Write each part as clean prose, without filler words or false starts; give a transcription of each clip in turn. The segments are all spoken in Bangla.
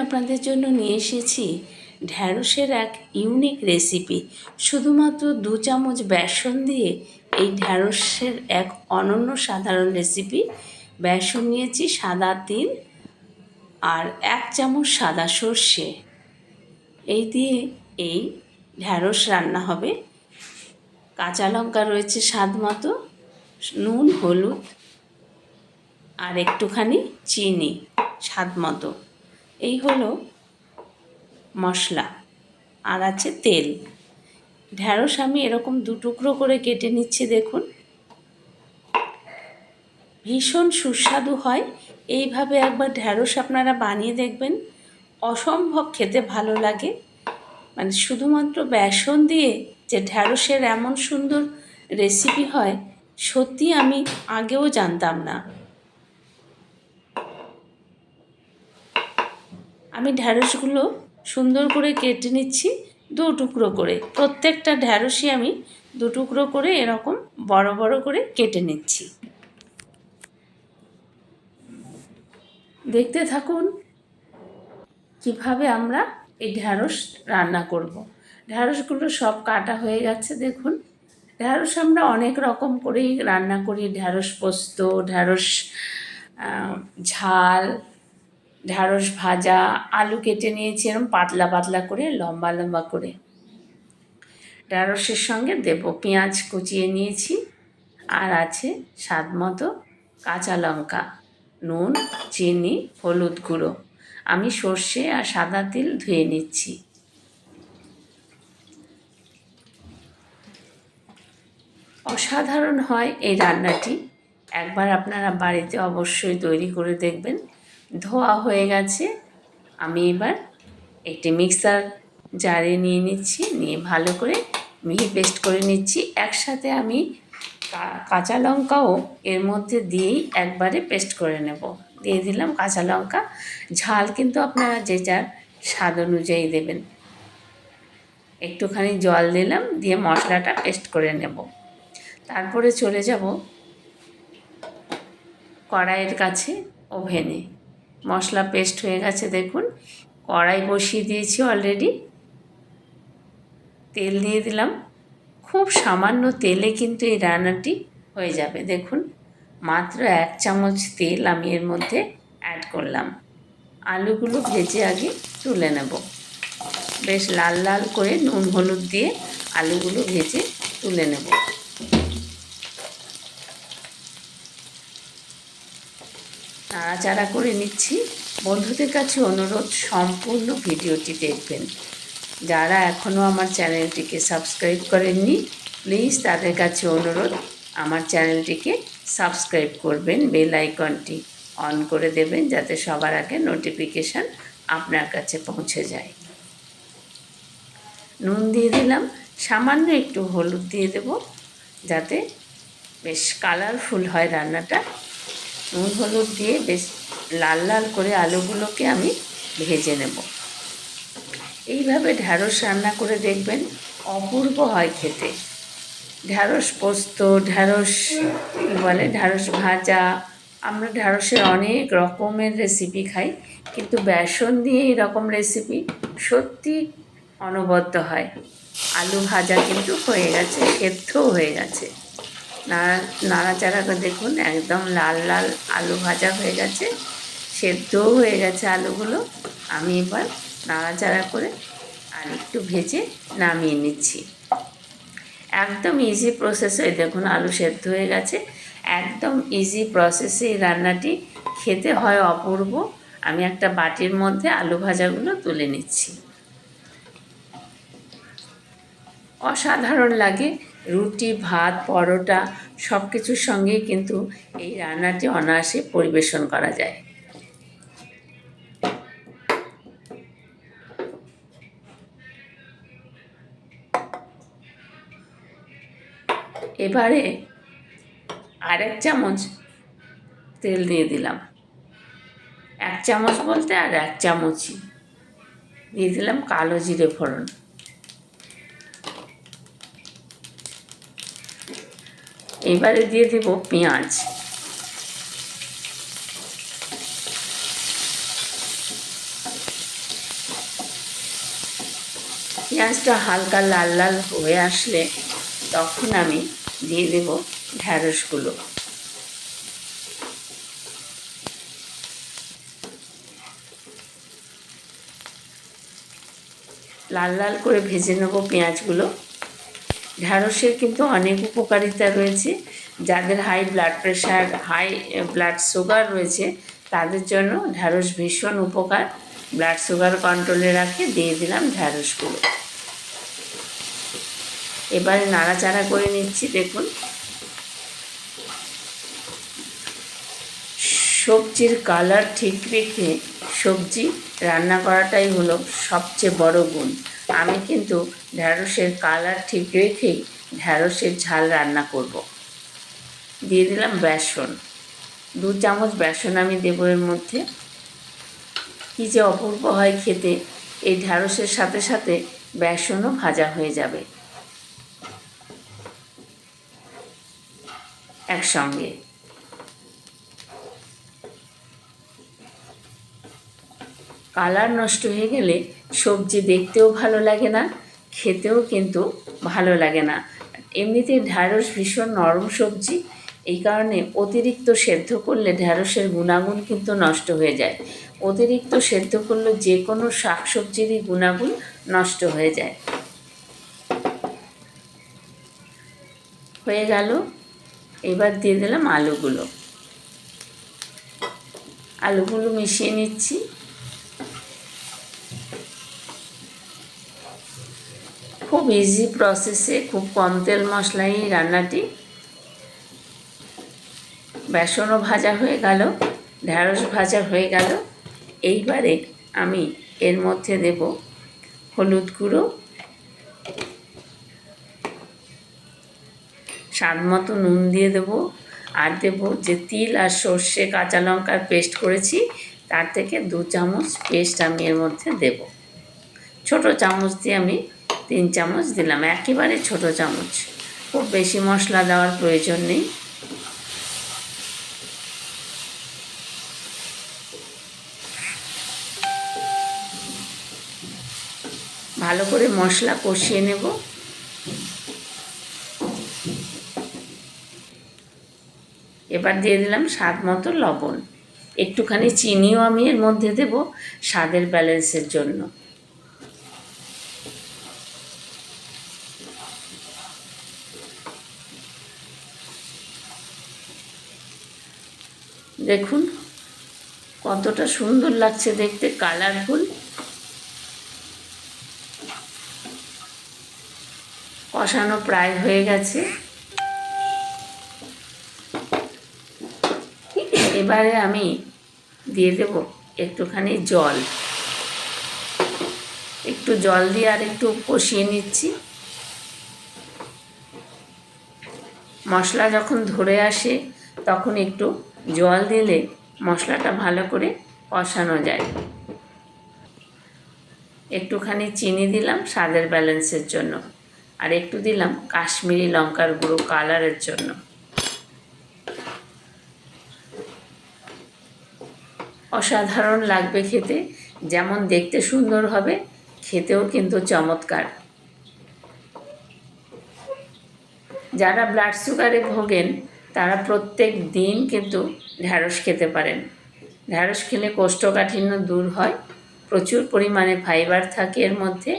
আপনাদের জন্য নিয়ে এসেছি ঢ্যাঁড়সের এক ইউনিক রেসিপি। শুধুমাত্র 2 চামচ বেসন দিয়ে এই ঢ্যাঁড়সের এক অনন্য সাধারণ রেসিপি। বেসন নিয়েছি, সাদা তিল আর 1 চামচ সাদা সর্ষে, এই দিয়ে এই ঢ্যাঁড়স রান্না হবে। কাঁচা লঙ্কা রয়েছে স্বাদ মতো, নুন, হলুদ আর একটুখানি চিনি স্বাদ মতো। এই হলো মশলা, আর আছে তেল। ঢ্যাঁড়স আমি এরকম 2 টুকরো করে কেটে নিচ্ছি। দেখুন, ভীষণ সুস্বাদু হয়। এইভাবে একবার ঢ্যাঁড়স আপনারা বানিয়ে দেখবেন, অসম্ভব খেতে ভালো লাগে। মানে শুধুমাত্র বেসন দিয়ে যে ঢ্যাঁড়সের এমন সুন্দর রেসিপি হয়, সত্যি আমি আগেও জানতাম না। আমি ঢ্যাঁড়সগুলো সুন্দর করে কেটে নিচ্ছি 2 টুকরো করে। প্রত্যেকটা ঢ্যাঁড়সই আমি 2 টুকরো করে এরকম বড় বড় করে কেটে নিচ্ছি। দেখতে থাকুন কিভাবে আমরা এই ঢ্যাঁড়স রান্না করব। ঢ্যাঁড়সগুলো সব কাটা হয়ে গেছে। দেখুন, ঢ্যাঁড়স আমরা অনেক রকম করেই রান্না করি। ঢ্যাঁড়স পোস্ত, ঢ্যাঁড়স ঝাল, ঢ্যাঁড়স ভাজা। আলু কেটে নিয়েছি এরকম পাতলা পাতলা করে, লম্বা লম্বা করে। ঢ্যাঁড়সের সঙ্গে দেব পেঁয়াজ কুচিয়ে নিয়েছি, আর আছে স্বাদ মতো কাঁচা লঙ্কা, নুন, চিনি, হলুদ গুঁড়ো। আমি সর্ষে আর সাদা তিল ধুয়ে নিচ্ছি। অসাধারণ হয় এই রান্নাটি। একবার আপনারা বাড়িতে অবশ্যই তৈরি করে দেখবেন। ধোয়া হয়ে গেছে। আমি এবার একটি মিক্সার জারে নিয়ে নিচ্ছি, নিয়ে ভালো করে মিহি পেস্ট করে নিচ্ছি। একসাথে আমি কাঁচা লঙ্কাও এর মধ্যে দিয়েই একবারে পেস্ট করে নেব। দিয়ে দিলাম কাঁচা লঙ্কা। ঝাল কিন্তু আপনারা যে যার স্বাদ অনুযায়ী দেবেন। একটুখানি জল দিলাম, দিয়ে মশলাটা পেস্ট করে নেব। তারপরে চলে যাব কড়াইয়ের কাছে, ওভেনে। মশলা পেস্ট হয়ে গেছে। দেখুন, কড়াই বসিয়ে দিয়েছি অলরেডি। তেল দিয়ে দিলাম। খুব সামান্য তেলে কিন্তু এই রান্নাটি হয়ে যাবে। দেখুন, মাত্র 1 চামচ তেল আমি এর মধ্যে অ্যাড করলাম। আলুগুলো ভেজে আগে তুলে নেব। বেশ লাল লাল করে নুন হলুদ দিয়ে আলুগুলো ভেজে তুলে নেব। নাড়াচাড়া করে নিচ্ছি। বন্ধুদের কাছে অনুরোধ, সম্পূর্ণ ভিডিওটি দেখবেন। যারা এখনও আমার চ্যানেলটিকে সাবস্ক্রাইব করেননি, প্লিজ তাদের কাছে অনুরোধ, আমার চ্যানেলটিকে সাবস্ক্রাইব করবেন। বেল আইকনটি অন করে দেবেন, যাতে সবার আগে নোটিফিকেশান আপনার কাছে পৌঁছে যায়। নুন দিয়ে দিলাম, সামান্য একটু হলুদ দিয়ে দেব, যাতে বেশ কালারফুল হয় রান্নাটা। নুন হলুদ দিয়ে বেশ লাল লাল করে আলুগুলোকে আমি ভেজে নেব। এইভাবে ঢ্যাঁড়স রান্না করে দেখবেন, অপূর্ব হয় খেতে। ঢ্যাঁড়স পোস্ত, ঢ্যাঁড়স ঢ্যাঁড়স ভাজা। আমরা ঢ্যাঁড়সের অনেক রকমের রেসিপি খাই, কিন্তু বেসন দিয়ে এরকম রেসিপি সত্যি অনবদ্য হয়। আলু ভাজা কিন্তু হয়ে গেছে, সেদ্ধও হয়ে গেছে। নাড়াচাড়া করে দেখুন, একদম লাল লাল আলু ভাজা হয়ে গেছে, সেদ্ধও হয়ে গেছে আলুগুলো। আমি এবার নাড়াচাড়া করে আর একটু ভেজে নামিয়ে নিচ্ছি। একদম ইজি প্রসেসে দেখুন আলু সেদ্ধ হয়ে গেছে। একদম ইজি প্রসেসে এই রান্নাটি খেতে হয় অপূর্ব। আমি একটা বাটির মধ্যে আলু ভাজাগুলো তুলে নিচ্ছি। অসাধারণ লাগে। রুটি, ভাত, পরোটা সব কিছুর সঙ্গেই কিন্তু এই রান্নাটি অনায়াসে পরিবেশন করা যায়। এবারে আর 1 চামচ তেল দিয়ে দিলাম। 1 চামচ বলতে আর 1 চামচই দিয়ে দিলাম কালো জিরে ফোড়ন। এবারে দিয়ে দেব পেঁয়াজ। পেঁয়াজটা হালকা লাল লাল হয়ে আসলে তখন আমি দিয়ে দেব ঢ্যাঁড়সগুলো। লাল লাল করে ভেজে নেব পেঁয়াজগুলো। ঢ্যাঁড়সের কিন্তু অনেক উপকারিতা রয়েছে। যাদের high blood pressure, high blood sugar রয়েছে তাদের জন্য ঢ্যাঁড়স ভীষণ উপকার। ব্লাড সুগার কন্ট্রোলে রাখে। দিয়ে দিলাম ঢ্যাঁড়সগুলো। এবারে নাড়াচাড়া করে নিচ্ছি। দেখুন, সবজির কালার ঠিক রেখে সবজি রান্না করাটাই হলো সবচেয়ে বড় গুণ। আমি কিন্তু ঢ্যাঁড়সের কালার ঠিক রেখেই ঢ্যাঁড়সের ঝাল রান্না করব। দিয়ে দিলাম বেসন, 2 চামচ বেসন আমি দেবো এর মধ্যে। কী যে অপূর্ব হয় খেতে, এই ঢ্যাঁড়সের সাথে সাথে বেসনও ভাজা হয়ে যাবে একসঙ্গে। কালার নষ্ট হয়ে গেলে সবজি দেখতেও ভালো লাগে না, খেতেও কিন্তু ভালো লাগে না। এমনিতে ঢ্যাঁড়স ভীষণ নরম সবজি, এই কারণে অতিরিক্ত সেদ্ধ করলে ঢ্যাঁড়সের গুণাগুণ কিন্তু নষ্ট হয়ে যায়। অতিরিক্ত সেদ্ধ করলে যে কোনো শাকসবজিরই গুণাগুণ নষ্ট হয়ে যায়। হয়ে গেল। এবার দিয়ে দিলাম আলুগুলো। আলুগুলো মিশিয়ে নিচ্ছি। খুব ইজি প্রসেসে, খুব কম তেল মশলায় এই রান্নাটি। বেসনও ভাজা হয়ে গেল, ঢ্যাঁড়স ভাজা হয়ে গেল। এইবারে আমি এর মধ্যে দেব হলুদ গুঁড়ো, স্বাদ মতো নুন দিয়ে দেব, আর দেব যে তিল আর সর্ষে কাঁচা লঙ্কার পেস্ট করেছি তার থেকে 2 চামচ পেস্ট আমি এর মধ্যে দেব। ছোট চামচ দিয়ে আমি 3 চামচ দিলাম, একেবারে ছোট চামচ। খুব বেশি মশলা দেওয়ার প্রয়োজন নেই। ভালো করে মশলা কষিয়ে নেব। এবার দিয়ে দিলাম স্বাদ মতো লবণ। একটুখানি চিনিও আমি এর মধ্যে দেব স্বাদের ব্যালেন্সের জন্য। দেখুন কতটা সুন্দর লাগছে দেখতে, কালারফুল। কষানো প্রায় হয়ে গেছে। এবারে আমি দিয়ে দেব একটুখানি জল। একটু জল দিয়ে আর একটু কষিয়ে নিচ্ছি। মশলা যখন ধরে আসে তখন একটু জল দিলে মশলাটা ভালো করে কষানো যায়। একটুখানি চিনি দিলাম স্বাদের ব্যালেন্সের জন্য, আর একটু দিলাম কাশ্মীরি লঙ্কার গুঁড়ো কালারের জন্য। অসাধারণ লাগবে খেতে, যেমন দেখতে সুন্দর হবে খেতেও কিন্তু চমৎকার। যারা ব্লাড সুগারে ভোগেন তারা প্রত্যেক দিন কিন্তু ঢ্যাঁড়স খেতে পারেন। ঢ্যাঁড়স খেলে কোষ্ঠকাঠিন্য দূর হয়, প্রচুর পরিমাণে ফাইবার থাকে এর মধ্যে।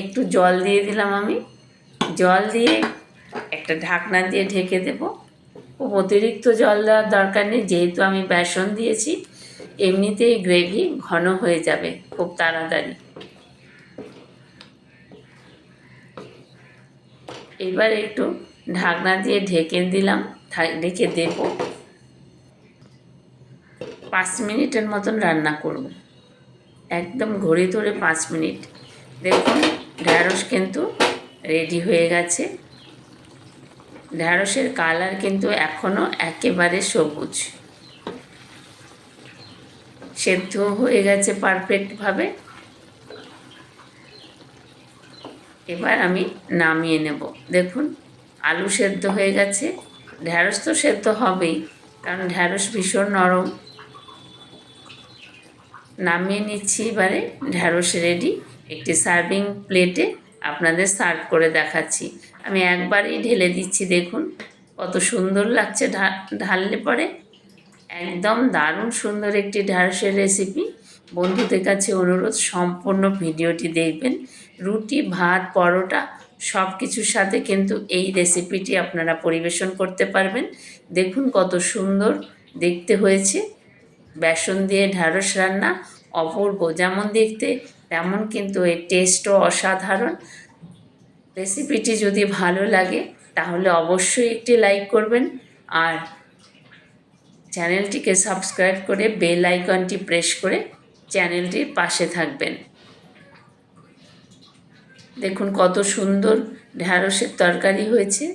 একটু জল দিয়ে দিলাম আমি। জল দিয়ে একটা ঢাকনা দিয়ে ঢেকে দেব। খুব অতিরিক্ত জল দেওয়ার দরকার নেই, যেহেতু আমি বেসন দিয়েছি। এমনিতেই গ্রেভি ঘন হয়ে যাবে খুব তাড়াতাড়ি। এবার একটু ঢাকনা দিয়ে ঢেকে দিলাম, ঢেকে দেব। 5 মিনিটের মতন রান্না করব, একদম ঘড়ি ধরে 5 মিনিট। দেখুন ঢ্যাঁড়স কিন্তু রেডি হয়ে গেছে। ঢ্যাঁড়সের কালার কিন্তু এখনও একেবারে সবুজ, সেদ্ধ হয়ে গেছে পারফেক্টভাবে। এবার আমি নামিয়ে নেব। দেখুন আলু সেদ্ধ হয়ে গেছে, ঢ্যাঁড়স তো সেদ্ধ হবেই কারণ ঢ্যাঁড়স ভীষণ নরম। নামিয়ে নিচ্ছি এবারে। ঢ্যাঁড়স রেডি। একটি সার্ভিং প্লেটে আপনাদের সার্ভ করে দেখাচ্ছি। আমি একবারেই ঢেলে দিচ্ছি, দেখুন কত সুন্দর লাগছে ঢাললে পরে। একদম দারুণ সুন্দর একটি ঢ্যাঁড়সের রেসিপি। বন্ধুদের কাছে অনুরোধ, সম্পূর্ণ ভিডিওটি দেখবেন। রুটি, ভাত, পরোটা সব কিছুর সাথে কিন্তু এই রেসিপিটি আপনারা পরিবেশন করতে পারবেন। দেখুন কত সুন্দর দেখতে হয়েছে। বেসন দিয়ে ঢ্যাঁড়স রান্না অপূর্ব, যেমন দেখতে তেমন কিন্তু এর টেস্টও অসাধারণ। রেসিপিটি যদি ভালো লাগে তাহলে অবশ্যই একটি লাইক করবেন, আর চ্যানেলটিকে সাবস্ক্রাইব করে বেল আইকনটি প্রেস করে চ্যানেলটির পাশে থাকবেন। দেখুন কত সুন্দর ঢ্যাঁড়সের তরকারি হয়েছে।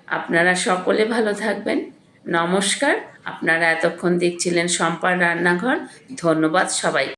আপনারা সকলে ভালো থাকবেন। নমস্কার। আপনারা এতক্ষণ দেখছিলেন শম্পার রান্নাঘর। ধন্যবাদ সবাই।